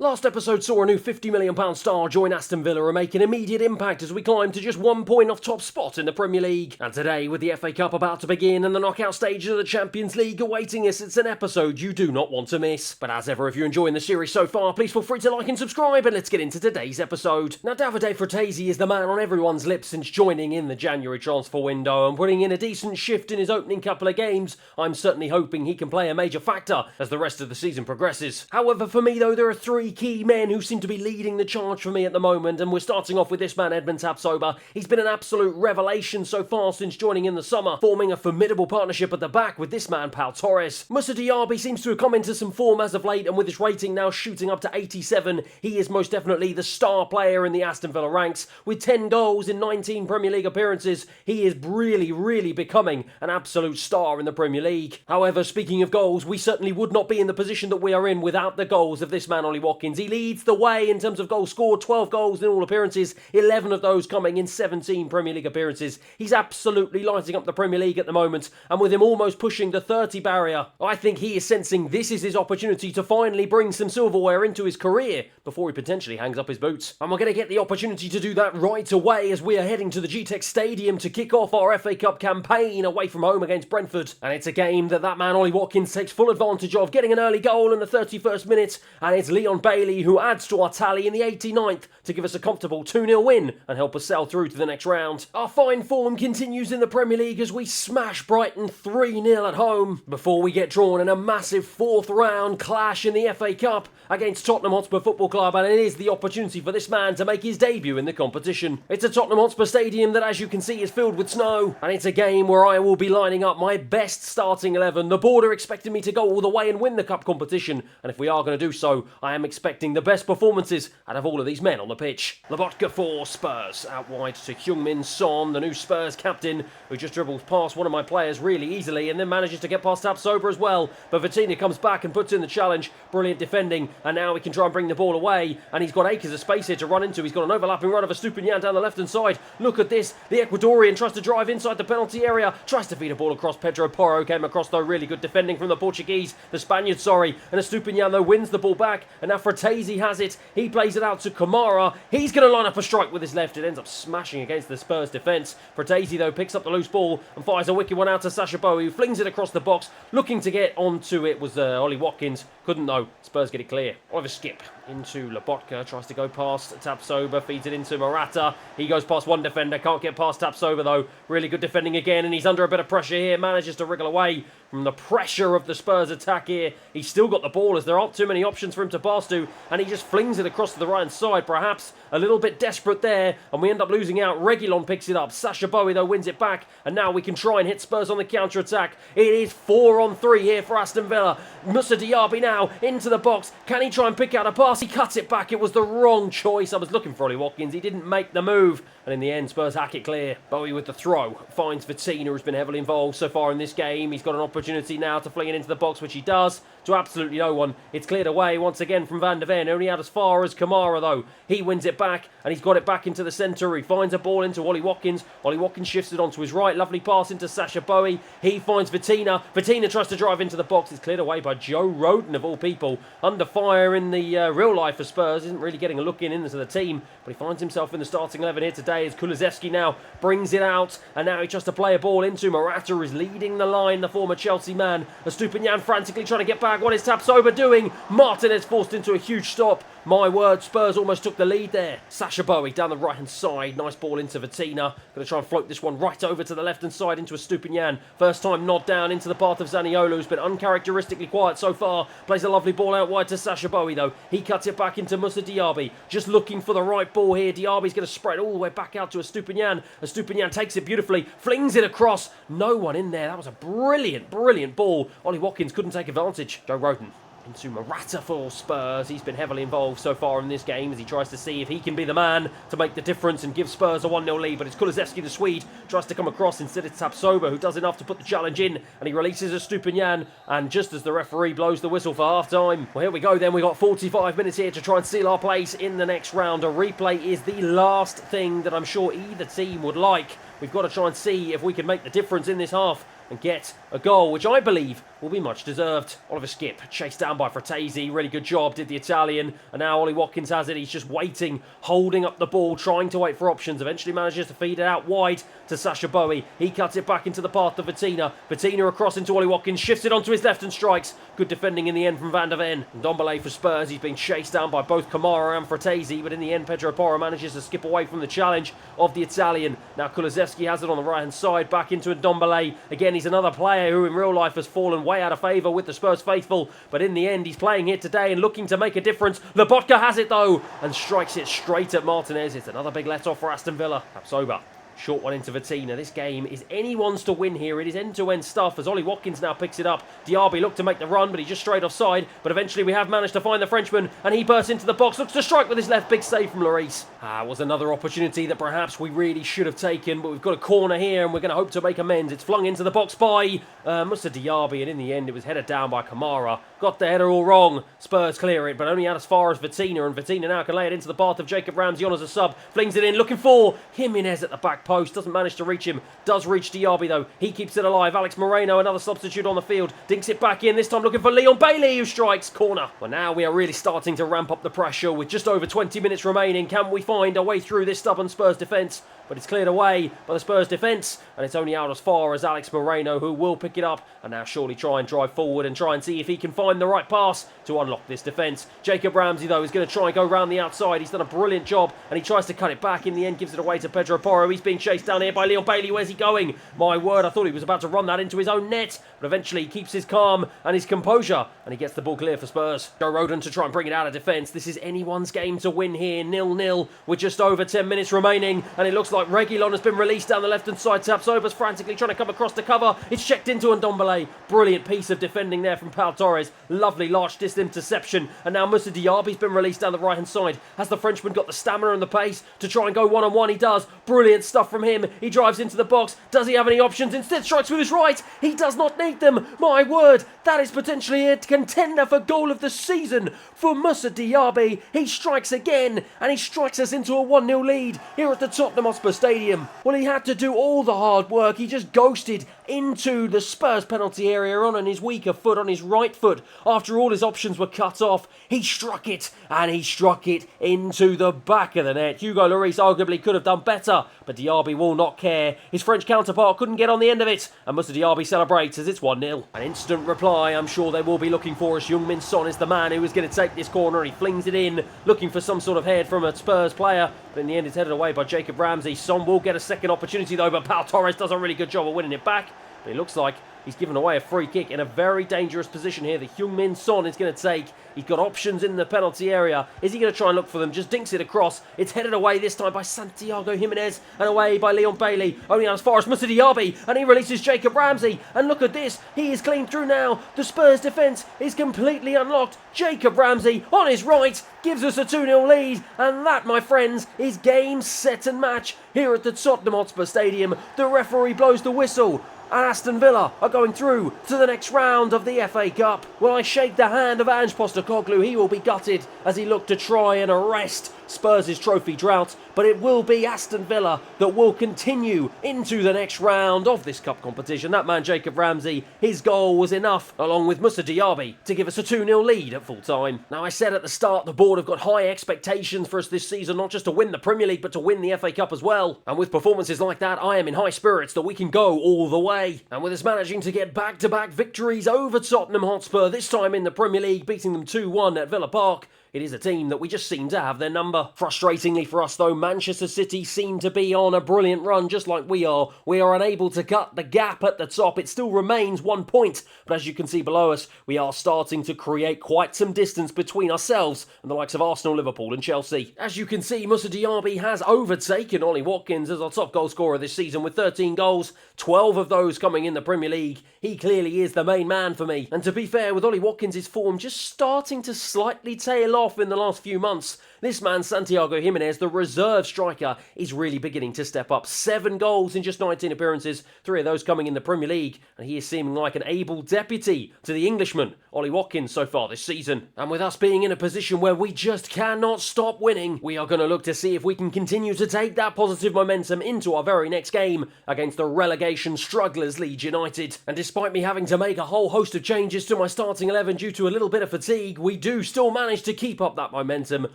Last episode saw a new £50 million star join Aston Villa and make an immediate impact as we climb to just 1 point off top spot in the Premier League. And today, with the FA Cup about to begin and the knockout stages of the Champions League awaiting us, it's an episode you do not want to miss. But as ever, if you're enjoying the series so far, please feel free to like and subscribe, and let's get into today's episode. Now, Davide Fratesi is the man on everyone's lips since joining in the January transfer window and putting in a decent shift in his opening couple of games. I'm certainly hoping he can play a major factor as the rest of the season progresses. However, for me though, there are three key men who seem to be leading the charge for me at the moment, and we're starting off with this man, Edmund Tapsoba. He's been an absolute revelation so far since joining in the summer, forming a formidable partnership at the back with this man, Pau Torres. Moussa Diaby seems to have come into some form as of late, and with his rating now shooting up to 87, he is most definitely the star player in the Aston Villa ranks. With 10 goals in 19 Premier League appearances, he is really becoming an absolute star in the Premier League. However, speaking of goals, we certainly would not be in the position that we are in without the goals of this man, Ollie Watkins. He leads the way in terms of goals scored, 12 goals in all appearances, 11 of those coming in 17 Premier League appearances. He's absolutely lighting up the Premier League at the moment, and with him almost pushing the 30 barrier, I think he is sensing this is his opportunity to finally bring some silverware into his career before he potentially hangs up his boots. And we're going to get the opportunity to do that right away as we are heading to the GTEC Stadium to kick off our FA Cup campaign away from home against Brentford. And it's a game that man Ollie Watkins takes full advantage of, getting an early goal in the 31st minute, and it's Leon Bailey who adds to our tally in the 89th to give us a comfortable 2-0 win and help us sail through to the next round. Our fine form continues in the Premier League as we smash Brighton 3-0 at home before we get drawn in a massive fourth round clash in the FA Cup against Tottenham Hotspur Football Club, and it is the opportunity for this man to make his debut in the competition. It's a Tottenham Hotspur stadium that, as you can see, is filled with snow, and it's a game where I will be lining up my best starting 11. The board are expecting me to go all the way and win the cup competition, and if we are going to do so, I am expecting the best performances out of all of these men on the pitch. Lobotka for Spurs, out wide to Heung-min Son, the new Spurs captain, who just dribbles past one of my players really easily and then manages to get past Tapsoba as well. But Vitinha comes back and puts in the challenge. Brilliant defending, and now he can try and bring the ball away, and he's got acres of space here to run into. He's got an overlapping run of Estupinian down the left-hand side. Look at this. The Ecuadorian tries to drive inside the penalty area, tries to feed a ball across. Pedro Porro came across, though. Really good defending from the Portuguese, the Spaniard, sorry. And Estupinian, though, wins the ball back, and now Fratesi has it. He plays it out to Kamara. He's going to line up a strike with his left. It ends up smashing against the Spurs defence. Fratesi, though, picks up the loose ball and fires a wicked one out to Sacha Boey, who flings it across the box. Looking to get onto it was Ollie Watkins. Couldn't, though. Spurs get it clear. Oliver Skip into Lobotka, tries to go past Tapsoba, feeds it into Morata. He goes past one defender, can't get past Tapsoba though. Really good defending again, and he's under a bit of pressure here, manages to wriggle away from the pressure of the Spurs attack here. He's still got the ball as there aren't too many options for him to pass to, and he just flings it across to the right hand side, perhaps a little bit desperate there, and we end up losing out. Reguilon picks it up. Sacha Boey though wins it back, and now we can try and hit Spurs on the counter attack. It is 4-on-3 here for Aston Villa. Moussa Diaby now into the box. Can he try and pick out a pass? He cuts it back. It was the wrong choice. I was looking for Ollie Watkins. He didn't make the move, and in the end Spurs hack it clear. Boey with the throw finds Vitinha, who's been heavily involved so far in this game. He's got an opportunity now to fling it into the box, which he does to absolutely no one. It's cleared away once again from Van der Ven, only out as far as Kamara though. He wins it back, and he's got it back into the centre. He finds a ball into Ollie Watkins. Ollie Watkins shifts it onto his right. Lovely pass into Sacha Boey. He finds Vitinha. Vitinha tries to drive into the box. It's cleared away by Joe Rodon of all people. Under fire in the real life for Spurs. Isn't really getting a look into the team, but he finds himself in the starting 11 here today as Kulusevski now brings it out, and now he tries to play a ball into Morata, who is leading the line, the former Chelsea man. Estupinian frantically trying to get back. What is Tapsoba doing? Martinez forced into a huge stop. My word, Spurs almost took the lead there. Sacha Boey down the right-hand side. Nice ball into Vitinha. Going to try and float this one right over to the left-hand side into Estupinian. First time nod down into the path of Zaniolo, who's been uncharacteristically quiet so far. Plays a lovely ball out wide to Sacha Boey, though. He cuts it back into Moussa Diaby. Just looking for the right ball here. Diaby's going to spread all the way back out to Estupinian. Estupinian takes it beautifully, flings it across. No one in there. That was a brilliant ball. Ollie Watkins couldn't take advantage. Joe Rodon into Morata for Spurs. He's been heavily involved so far in this game as he tries to see if he can be the man to make the difference and give Spurs a 1-0 lead. But it's Kulusevski, the Swede, tries to come across. Instead it's Tapsoba who does enough to put the challenge in, and he releases Estupinian. And just as the referee blows the whistle for half-time, well, here we go then. We've got 45 minutes here to try and seal our place in the next round. A replay is the last thing that I'm sure either team would like. We've got to try and see if we can make the difference in this half and get a goal, which I believe will be much deserved. Oliver Skip chased down by Fratesi, really good job, did the Italian, and now Ollie Watkins has it. He's just waiting, holding up the ball, trying to wait for options, eventually manages to feed it out wide to Sasha Bowie. He cuts it back into the path of Vitina. Vitina across into Ollie Watkins, shifts it onto his left and strikes. Good defending in the end from Van der Ven. And Ndombele for Spurs, he's being chased down by both Kamara and Fratesi, but in the end Pedro Porro manages to skip away from the challenge of the Italian. Now Kulusevski has it on the right hand side, back into Ndombele. Again, he's another player who in real life has fallen way out of favour with the Spurs faithful, but in the end he's playing here today and looking to make a difference. Lobotka has it though, and strikes it straight at Martinez. It's another big let-off for Aston Villa. Capsoba. Short one into Vitina. This game is anyone's to win here. It is end-to-end stuff as Ollie Watkins now picks it up. Diaby looked to make the run, but he just strayed offside. But eventually we have managed to find the Frenchman, and he bursts into the box. Looks to strike with his left. Big save from Lloris. Was another opportunity that perhaps we really should have taken, but we've got a corner here, and we're going to hope to make amends. It's flung into the box by Moussa Diaby, and in the end it was headed down by Kamara. Got the header all wrong. Spurs clear it, but only out as far as Vitina, and Vitina now can lay it into the path of Jacob Ramsey on as a sub. Flings it in, looking for Jimenez at the back post. Doesn't manage to reach him. Does reach Diaby though. He keeps it alive. Alex Moreno, another substitute on the field. Dinks it back in, this time looking for Leon Bailey, who strikes. Corner. Well, now we are really starting to ramp up the pressure with just over 20 minutes remaining. Can we find a way through this stubborn Spurs defence? But it's cleared away by the Spurs defence, and it's only out as far as Alex Moreno, who will pick it up and now surely try and drive forward and try and see if he can find the right pass to unlock this defence. Jacob Ramsey though is going to try and go round the outside. He's done a brilliant job, and he tries to cut it back. In the end gives it away to Pedro Porro. He's being chased down here by Leon Bailey. Where's he going? My word, I thought he was about to run that into his own net, but eventually he keeps his calm and his composure, and he gets the ball clear for Spurs. Joe Rodon to try and bring it out of defence. This is anyone's game to win here. 0-0 with just over 10 minutes remaining, and it looks like Reguilon has been released down the left-hand side. Tapsoba's frantically trying to come across the cover. It's checked into Ndombele. Brilliant piece of defending there from Pau Torres. Lovely large distance interception, and now Moussa Diaby's been released down the right-hand side. Has the Frenchman got the stamina and the pace to try and go one-on-one? He does. Brilliant stuff from him. He drives into the box. Does he have any options? Instead strikes with his right. He does not need them. My word, that is potentially a contender for goal of the season for Moussa Diaby. He strikes again, and he strikes us into a 1-0 lead here at the Tottenham Hotspur Stadium. Well, he had to do all the hard work. He just ghosted into the Spurs penalty area on his weaker foot, on his right foot. After all his options were cut off, he struck it, and he struck it into the back of the net. Hugo Lloris arguably could have done better, but Diaby will not care. His French counterpart couldn't get on the end of it, and Moussa Diaby celebrates as it's 1-0. An instant reply I'm sure they will be looking for, as Heung-min Son is the man who is going to take this corner. He flings it in, looking for some sort of head from a Spurs player, but in the end it's headed away by Jacob Ramsey. Son will get a second opportunity though, but Pau Torres does a really good job of winning it back. But it looks like he's given away a free kick in a very dangerous position here that Heung-min Son is going to take. He's got options in the penalty area. Is he going to try and look for them? Just dinks it across. It's headed away this time by Santiago Jimenez and away by Leon Bailey. Only as far as Moussa Diaby, and he releases Jacob Ramsey. And look at this. He is clean through now. The Spurs defence is completely unlocked. Jacob Ramsey on his right gives us a 2-0 lead. And that, my friends, is game, set and match here at the Tottenham Hotspur Stadium. The referee blows the whistle, and Aston Villa are going through to the next round of the FA Cup. Well, I shake the hand of Ange Postecoglou. He will be gutted as he looked to try and arrest Spurs' trophy drought, but it will be Aston Villa that will continue into the next round of this cup competition. That man, Jacob Ramsey, his goal was enough, along with Moussa Diaby, to give us a 2-0 lead at full time. Now, I said at the start, the board have got high expectations for us this season, not just to win the Premier League, but to win the FA Cup as well. And with performances like that, I am in high spirits that we can go all the way. And with us managing to get back-to-back victories over Tottenham Hotspur, this time in the Premier League, beating them 2-1 at Villa Park, it is a team that we just seem to have their number. Frustratingly for us though, Manchester City seem to be on a brilliant run just like we are. We are unable to cut the gap at the top. It still remains 1 point, but as you can see below us, we are starting to create quite some distance between ourselves and the likes of Arsenal, Liverpool and Chelsea. As you can see, Moussa Diaby has overtaken Ollie Watkins as our top goal scorer this season with 13 goals, 12 of those coming in the Premier League. He clearly is the main man for me. And to be fair, with Ollie Watkins' form just starting to slightly tail off in the last few months. This man, Santiago Jimenez, the reserve striker, is really beginning to step up. 7 goals in just 19 appearances, 3 of those coming in the Premier League, and he is seeming like an able deputy to the Englishman, Ollie Watkins, so far this season. And with us being in a position where we just cannot stop winning, we are going to look to see if we can continue to take that positive momentum into our very next game against the relegation strugglers Leeds United. And despite me having to make a whole host of changes to my starting 11 due to a little bit of fatigue, we do still manage to keep up that momentum.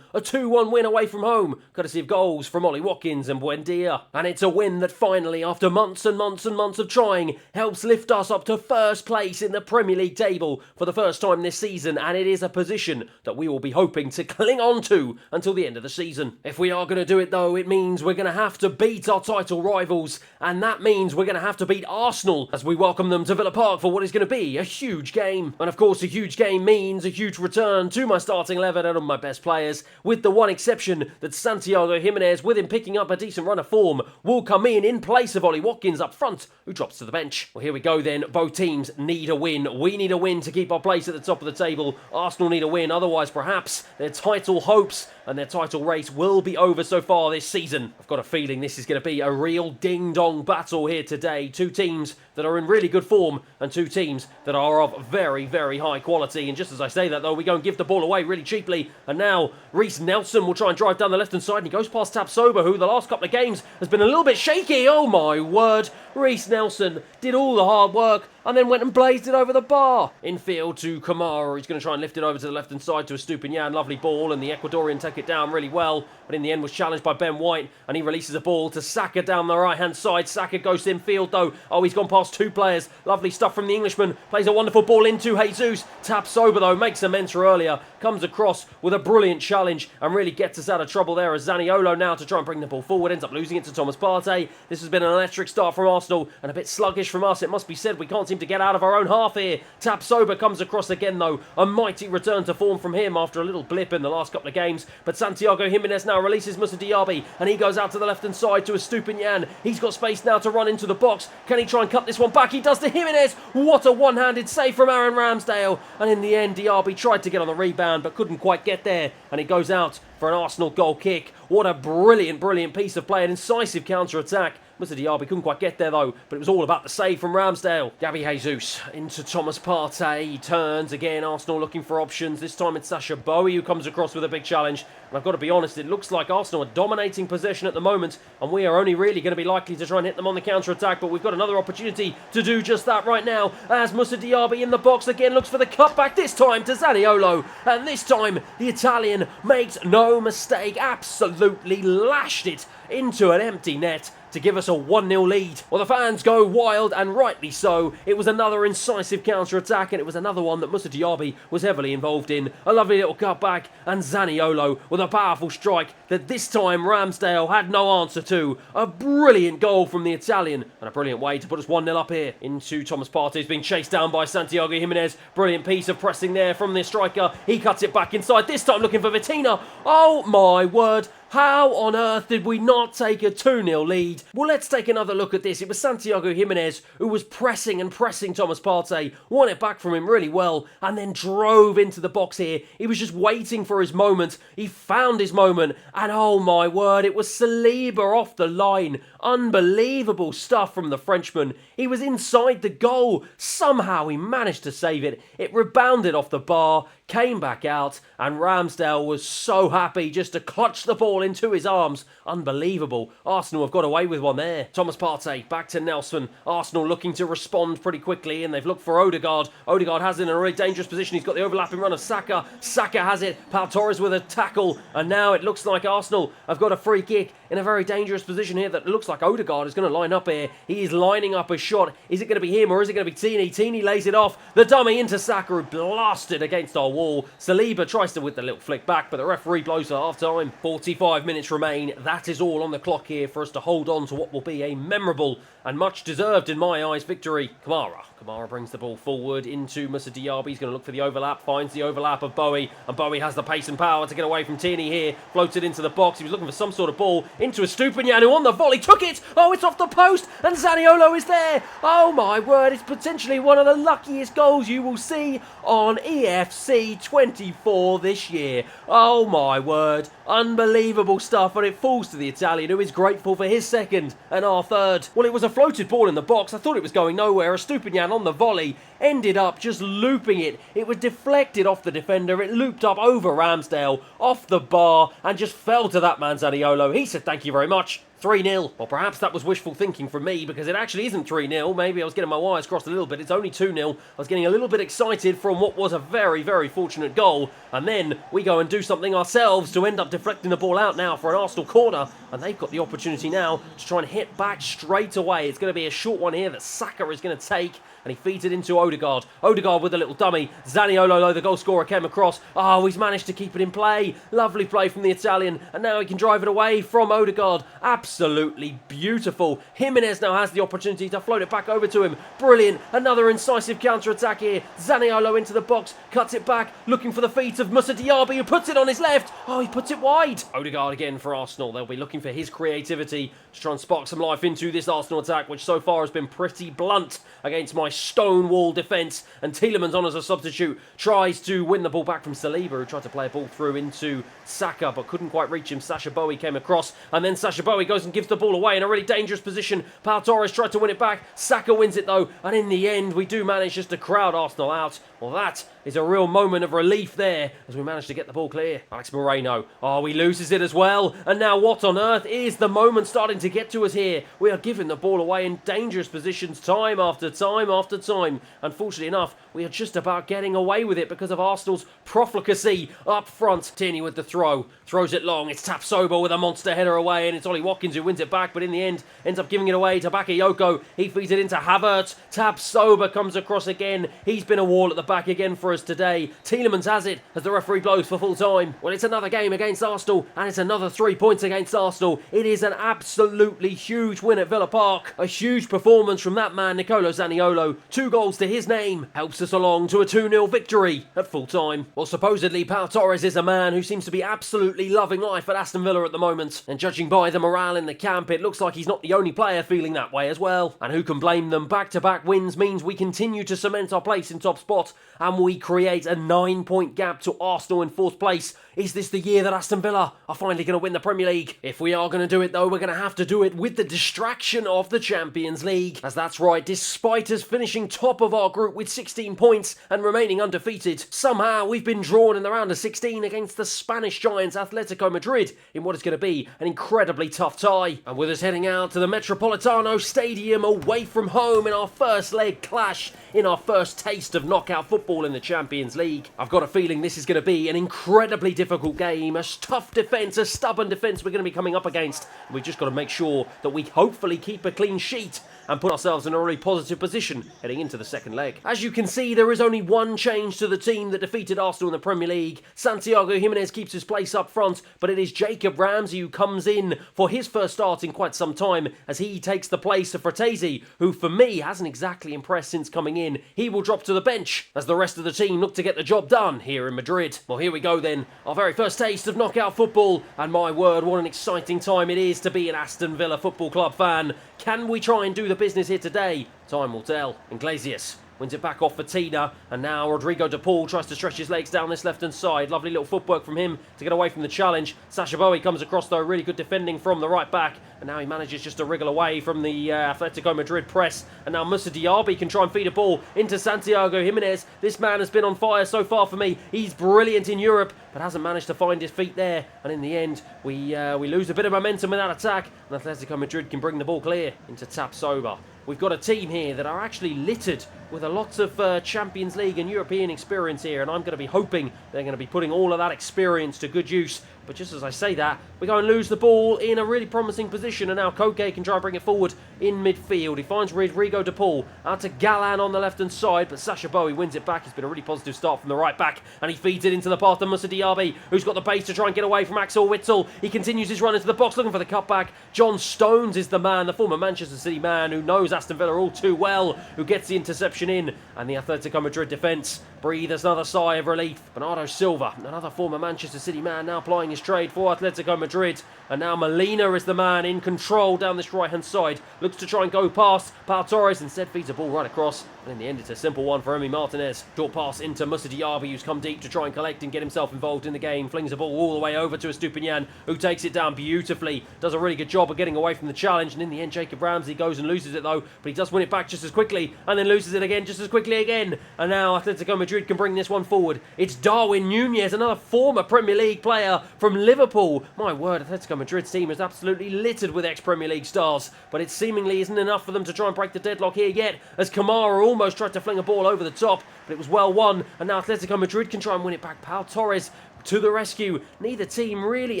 A 2-1 win away from home, courtesy of goals from Ollie Watkins and Buendia. And it's a win that finally, after months and months and months of trying, helps lift us up to first place in the Premier League table for the first time this season, and it is a position that we will be hoping to cling on to until the end of the season. If we are going to do it though, it means we're going to have to beat our title rivals, and that means we're going to have to beat Arsenal as we welcome them to Villa Park for what is going to be a huge game. And of course, a huge game means a huge return to my starting 11 and on my best players, with the one exception that Santiago Jimenez, with him picking up a decent run of form, will come in place of Ollie Watkins up front, who drops to the bench. Well, here we go then. Both teams need a win. We need a win to keep our place at the top of the table. Arsenal need a win, otherwise perhaps their title hopes and their title race will be over so far this season. I've got a feeling this is going to be a real ding-dong battle here today. 2 teams that are in really good form and 2 teams that are of very, very high quality. And just as I say that though, we go and give the ball away really cheaply. And now Reece Nelson will try and drive down the left-hand side, and he goes past Tapsoba, who the last couple of games has been a little bit shaky. Oh my word. Reece Nelson did all the hard work and then went and blazed it over the bar. Infield to Kamara. He's going to try and lift it over to the left-hand side to Estupinian. Lovely ball, and the Ecuadorian take it down really well, but in the end was challenged by Ben White, and he releases a ball to Saka down the right-hand side. Saka goes infield though. Oh, he's gone past 2 players. Lovely stuff from the Englishman. Plays a wonderful ball into Jesus. Taps over though, makes a mentor earlier. Comes across with a brilliant challenge and really gets us out of trouble there as Zaniolo now to try and bring the ball forward. Ends up losing it to Thomas Partey. This has been an electric start from Arsenal and a bit sluggish from us. It must be said, we can't seem to get out of our own half here. Tapsoba comes across again though. A mighty return to form from him after a little blip in the last couple of games. But Santiago Jimenez now releases Moussa Diaby, and he goes out to the left-hand side to Estupinian. He's got space now to run into the box. Can he try and cut this one back? He does to Jimenez. What a one-handed save from Aaron Ramsdale. And in the end, Diaby tried to get on the rebound but couldn't quite get there, and it goes out for an Arsenal goal kick. What a brilliant, brilliant piece of play, an incisive counter-attack. Moussa Diaby couldn't quite get there though, but it was all about the save from Ramsdale. Gabby Jesus into Thomas Partey. He turns again. Arsenal looking for options. This time it's Sasha Bowie who comes across with a big challenge. And I've got to be honest, it looks like Arsenal are dominating possession at the moment, and we are only really going to be likely to try and hit them on the counter-attack, but we've got another opportunity to do just that right now, as Moussa Diaby in the box again looks for the cutback, this time to Zaniolo, and this time the Italian makes no mistake, absolutely lashed it into an empty net to give us a 1-0 lead. Well, the fans go wild, and rightly so. It was another incisive counter-attack, and it was another one that Moussa Diaby was heavily involved in. A lovely little cutback, and Zaniolo with a powerful strike that this time Ramsdale had no answer to. A brilliant goal from the Italian, and a brilliant way to put us 1-0 up here. Into Thomas Partey, who's being chased down by Santiago Jimenez. Brilliant piece of pressing there from the striker. He cuts it back inside, this time looking for Vitina. Oh my word. How on earth did we not take a 2-0 lead? Well, let's take another look at this. It was Santiago Jimenez who was pressing and pressing Thomas Partey, won it back from him really well, and then drove into the box here. He was just waiting for his moment. He found his moment, and oh my word, it was Saliba off the line. Unbelievable stuff from the Frenchman. He was inside the goal. Somehow he managed to save it. It rebounded off the bar, came back out, and Ramsdale was so happy just to clutch the ball into his arms. Unbelievable. Arsenal have got away with one there. Thomas Partey back to Nelson. Arsenal looking to respond pretty quickly, and they've looked for Odegaard. Odegaard has it in a really dangerous position. He's got the overlapping run of Saka. Saka has it. Pau Torres with a tackle, and now it looks like Arsenal have got a free kick in a very dangerous position here that looks like Odegaard is going to line up here. He is lining up a shot. Is it going to be him or is it going to be Tini? Tini lays it off. The dummy into Saka, who blasted against our wall. Saliba tries to with the little flick back, but the referee blows for half time. 45 minutes remain. That is all on the clock here for us to hold on to what will be a memorable and much deserved in my eyes victory. Kamara brings the ball forward into Moussa Diaby. He's going to look for the overlap, finds the overlap of Bowie, and Bowie has the pace and power to get away from Tierney here. Floats it into the box. He was looking for some sort of ball. into Estupinian, who on the volley took it. Oh, it's off the post, and Zaniolo is there. Oh my word, it's potentially one of the luckiest goals you will see on EFC 24 this year. Oh my word, unbelievable stuff, and it falls to the Italian, who is grateful for his second and our third. Well, it was a floated ball in the box. I thought it was going nowhere. Estupinian on the volley ended up just looping it. It was deflected off the defender. It looped up over Ramsdale, off the bar, and just fell to that man Zaniolo. He said thank you very much. 3-0. Or perhaps that was wishful thinking from me, because it actually isn't 3-0. Maybe I was getting my wires crossed a little bit. It's only 2-0. I was getting a little bit excited from what was a very, very fortunate goal. And then we go and do something ourselves to end up deflecting the ball out now for an Arsenal corner. And they've got the opportunity now to try and hit back straight away. It's going to be a short one here that Saka is going to take. And he feeds it into Odegaard. Odegaard with a little dummy. Zaniolo, though, the goal scorer, came across. Oh, he's managed to keep it in play. Lovely play from the Italian. And now he can drive it away from Odegaard. Absolutely beautiful. Jimenez now has the opportunity to float it back over to him. Brilliant. Another incisive counter-attack here. Zaniolo into the box. Cuts it back. Looking for the feet of Moussa Diaby, who puts it on his left. Oh, he puts it wide. Odegaard again for Arsenal. They'll be looking for his creativity to try and spark some life into this Arsenal attack, which so far has been pretty blunt against my stonewall defence. And Tielemans on as a substitute tries to win the ball back from Saliba, who tried to play a ball through into Saka but couldn't quite reach him. Sacha Boey came across, and then Sacha Boey goes and gives the ball away in a really dangerous position. Pau Torres tried to win it back. Saka wins it though, and in the end we do manage just to crowd Arsenal out. Well, that is a real moment of relief there as we manage to get the ball clear. Alex Moreno, oh, he loses it as well. And now what on earth is the moment starting to get to us here? We are giving the ball away in dangerous positions time after time after time. Unfortunately enough, we are just about getting away with it because of Arsenal's profligacy up front. Tierney with the throw, throws it long. It's Tapsoba with a monster header away, and it's Ollie Watkins who wins it back, but in the end ends up giving it away to Bakayoko. He feeds it into Havertz. Tapsoba comes across again. He's been a wall at the back again for us today. Tielemans has it as the referee blows for full time. Well, it's another game against Arsenal, and it's another 3 points against Arsenal. It is an absolutely huge win at Villa Park. A huge performance from that man, Nicolo Zaniolo. 2 goals to his name. Helps us along to a 2-0 victory at full time. Well, supposedly Pau Torres is a man who seems to be absolutely loving life at Aston Villa at the moment. And judging by the morale in the camp, it looks like he's not the only player feeling that way as well. And who can blame them? Back-to-back wins means we continue to cement our place in top spot, and we create a 9-point gap to Arsenal in 4th place. Is this the year that Aston Villa are finally going to win the Premier League? If we are going to do it though, we're going to have to do it with the distraction of the Champions League. As that's right, despite us finishing top of our group with 16 points and remaining undefeated, somehow we've been drawn in the round of 16 against the Spanish giants Atletico Madrid in what is going to be an incredibly tough tie. And with us heading out to the Metropolitano Stadium away from home in our first leg clash, in our first taste of knockout football in the Champions League, I've got a feeling this is going to be an incredibly difficult game, a tough defence, a stubborn defence we're going to be coming up against. We've just got to make sure that we hopefully keep a clean sheet and put ourselves in a really positive position heading into the second leg. As you can see, there is only one change to the team that defeated Arsenal in the Premier League. Santiago Jimenez keeps his place up front, but it is Jacob Ramsey who comes in for his first start in quite some time as he takes the place of Fratesi, who for me hasn't exactly impressed since coming in. He will drop to the bench as the rest of the team look to get the job done here in Madrid. Well, here we go then, our very first taste of knockout football, and my word, what an exciting time it is to be an Aston Villa Football Club fan. Can we try and do the business here today? Time will tell. Iglesias wins it back off for Tina, and now Rodrigo de Paul tries to stretch his legs down this left-hand side. Lovely little footwork from him to get away from the challenge. Sacha Boey comes across though, really good defending from the right back, and now he manages just to wriggle away from the Atletico Madrid press, and now Moussa Diaby can try and feed a ball into Santiago Jimenez. This man has been on fire so far for me. He's brilliant in Europe, but hasn't managed to find his feet there, and in the end we lose a bit of momentum with that attack, and Atletico Madrid can bring the ball clear into Tapsoba. We've got a team here that are actually littered with a lot of Champions League and European experience here, and I'm going to be hoping they're going to be putting all of that experience to good use. But just as I say that, we go and lose the ball in a really promising position, and now Koke can try and bring it forward in midfield. He finds Rodrigo de Paul out to Galan on the left-hand side, but Sacha Boey wins it back. It's been a really positive start from the right back, and he feeds it into the path of Moussa Diaby, who's got the base to try and get away from Axel Witsel. He continues his run into the box, looking for the cutback. John Stones is the man, the former Manchester City man, who knows Aston Villa all too well, who gets the interception in, and the Atletico Madrid defence breathes another sigh of relief. Bernardo Silva, another former Manchester City man, now plying his his trade for Atletico Madrid. And now Molina is the man in control down this right-hand side. Looks to try and go past Pau Torres. Instead feeds a ball right across. And in the end, it's a simple one for Emi Martinez. Short pass into Moussa Diaby, who's come deep to try and collect and get himself involved in the game. Flings the ball all the way over to Estupiñán, who takes it down beautifully. Does a really good job of getting away from the challenge. And in the end, Jacob Ramsey goes and loses it though. But he does win it back just as quickly. And then loses it again just as quickly again. And now Atletico Madrid can bring this one forward. It's Darwin Núñez, another former Premier League player from Liverpool. My word, Atletico Madrid's team is absolutely littered with ex-Premier League stars, but it seemingly isn't enough for them to try and break the deadlock here yet, as Kamara almost tried to fling a ball over the top, but it was well won, and now Atletico Madrid can try and win it back. Pau Torres to the rescue. Neither team really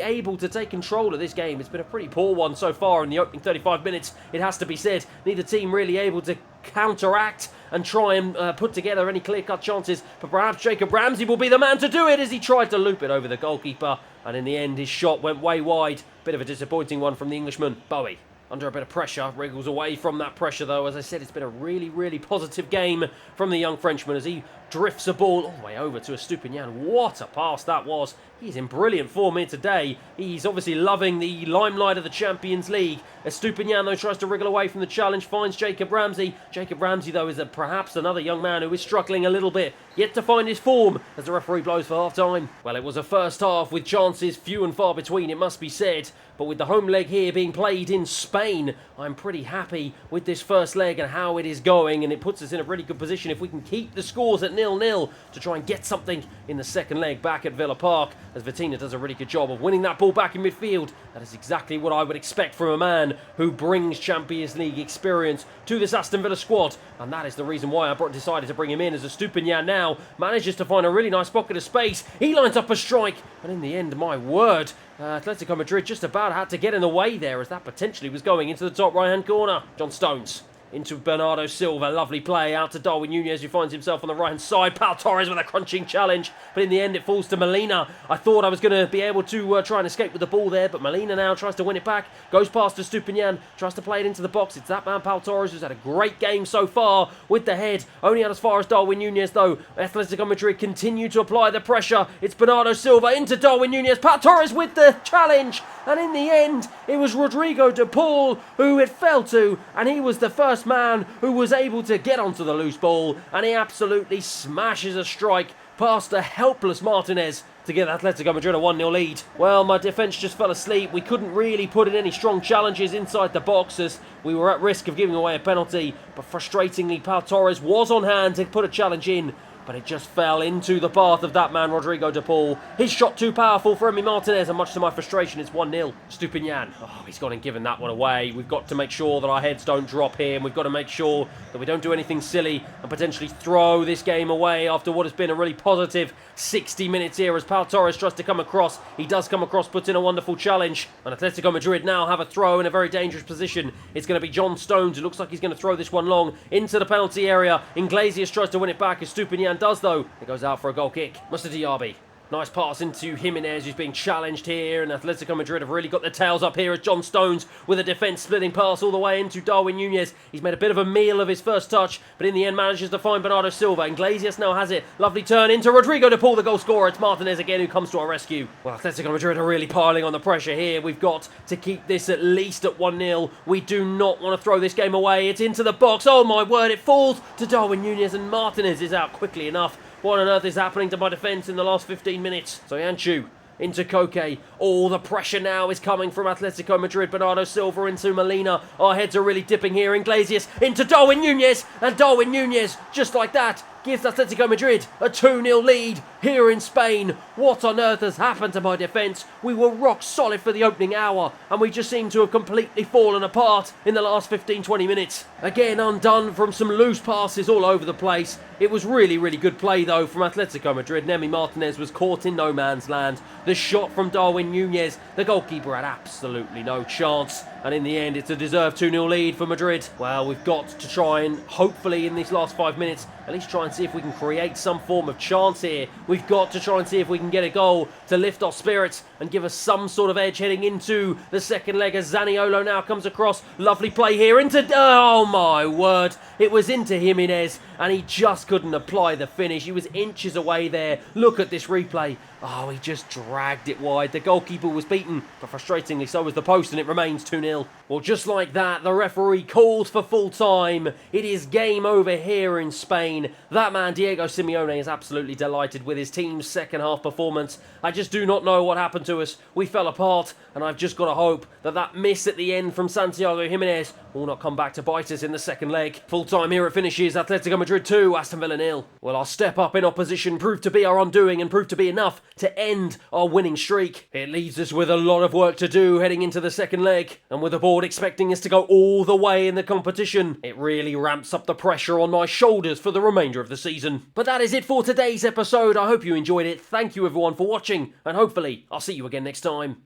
able to take control of this game. It's been a pretty poor one so far in the opening 35 minutes, it has to be said. Neither team really able to counteract and try and put together any clear-cut chances, but perhaps Jacob Ramsey will be the man to do it as he tried to loop it over the goalkeeper, and in the end his shot went way wide. Bit of a disappointing one from the Englishman. Bowie, under a bit of pressure, wriggles away from that pressure though. As I said, it's been a really, really positive game from the young Frenchman as he drifts a ball all the way over to Estupiñán. What a pass that was. He's in brilliant form here today. He's obviously loving the limelight of the Champions League. Estupiñán though tries to wriggle away from the challenge, finds Jacob Ramsey. Jacob Ramsey though is perhaps another young man who is struggling a little bit, yet to find his form as the referee blows for half-time. Well, it was a first half with chances few and far between, it must be said. But with the home leg here being played in Spain, I'm pretty happy with this first leg and how it is going, and it puts us in a really good position if we can keep the scores at 0-0 to try and get something in the second leg back at Villa Park, as Vitinha does a really good job of winning that ball back in midfield. That is exactly what I would expect from a man who brings Champions League experience to this Aston Villa squad, and that is the reason why I decided to bring him in, as Estupiñán now manages to find a really nice pocket of space. He lines up a strike, and in the end, my word, Atletico Madrid just about had to get in the way there, as that potentially was going into the top right-hand corner. John Stones into Bernardo Silva, lovely play out to Darwin Núñez, who finds himself on the right-hand side. Pau Torres with a crunching challenge, but in the end it falls to Molina. I thought I was going to be able to try and escape with the ball there, but Molina now tries to win it back, goes past Estupiñán, tries to play it into the box. It's that man Pau Torres who's had a great game so far with the head, only out as far as Darwin Núñez though. Atletico Madrid continue to apply the pressure. It's Bernardo Silva into Darwin Núñez, Pau Torres with the challenge, and in the end it was Rodrigo de Paul who it fell to, and he was the first man who was able to get onto the loose ball, and he absolutely smashes a strike past a helpless Martinez to give Atletico Madrid a 1-0 lead. Well, my defence just fell asleep. We couldn't really put in any strong challenges inside the box as we were at risk of giving away a penalty, but frustratingly Pau Torres was on hand to put a challenge in, but it just fell into the path of that man, Rodrigo de Paul. His shot too powerful for Emi Martinez, and much to my frustration, it's 1-0. Estupiñán, he's gone and given that one away. We've got to make sure that our heads don't drop here, and we've got to make sure that we don't do anything silly and potentially throw this game away after what has been a really positive 60 minutes here as Pau Torres tries to come across. He does come across, puts in a wonderful challenge, and Atletico Madrid now have a throw in a very dangerous position. It's going to be John Stones. It looks like he's going to throw this one long into the penalty area. Iglesias tries to win it back. Estupiñán does though. It goes out for a goal kick. Moussa Diaby. Nice pass into Jimenez, who's being challenged here, and Atletico Madrid have really got their tails up here as John Stones with a defence-splitting pass all the way into Darwin Núñez. He's made a bit of a meal of his first touch, but in the end manages to find Bernardo Silva. Iglesias now has it. Lovely turn into Rodrigo de Paul, the goal scorer. It's Martinez again who comes to our rescue. Well, Atletico Madrid are really piling on the pressure here. We've got to keep this at least at 1-0. We do not want to throw this game away. It's into the box. Oh my word, it falls to Darwin Núñez, and Martinez is out quickly enough. What on earth is happening to my defence in the last 15 minutes? Soyuncu into Koke. All the pressure now is coming from Atletico Madrid. Bernardo Silva into Molina. Our heads are really dipping here. Iglesias into Darwin Núñez. And Darwin Núñez, just like that, gives Atletico Madrid a 2-0 lead here in Spain. What on earth has happened to my defence? We were rock solid for the opening hour, and we just seem to have completely fallen apart in the last 15-20 minutes. Again, undone from some loose passes all over the place. It was really, really good play though from Atletico Madrid. Emi Martinez was caught in no man's land. The shot from Darwin Núñez, the goalkeeper had absolutely no chance. And in the end, it's a deserved 2-0 lead for Madrid. Well, we've got to try and, hopefully in these last 5 minutes, at least try and see if we can create some form of chance here. We've got to try and see if we can get a goal to lift our spirits and give us some sort of edge heading into the second leg as Zaniolo now comes across. Lovely play here into... Oh my word. It was into Jimenez and he just couldn't apply the finish. He was inches away there. Look at this replay. Oh, he just dragged it wide. The goalkeeper was beaten, but frustratingly so was the post, and it remains 2-0. Well, just like that, the referee calls for full time. It is game over here in Spain. That man, Diego Simeone, is absolutely delighted with his team's second half performance. I just do not know what happened to us. We fell apart, and I've just got to hope that that miss at the end from Santiago Jimenez will not come back to bite us in the second leg. Full time here it finishes. Atletico Madrid 2, Aston Villa 0. Well, our step up in opposition proved to be our undoing and proved to be enough to end our winning streak. It leaves us with a lot of work to do heading into the second leg, and with the board expecting us to go all the way in the competition, it really ramps up the pressure on my shoulders for the remainder of the season. But that is it for today's episode. I hope you enjoyed it. Thank you everyone for watching, and hopefully I'll see you again next time.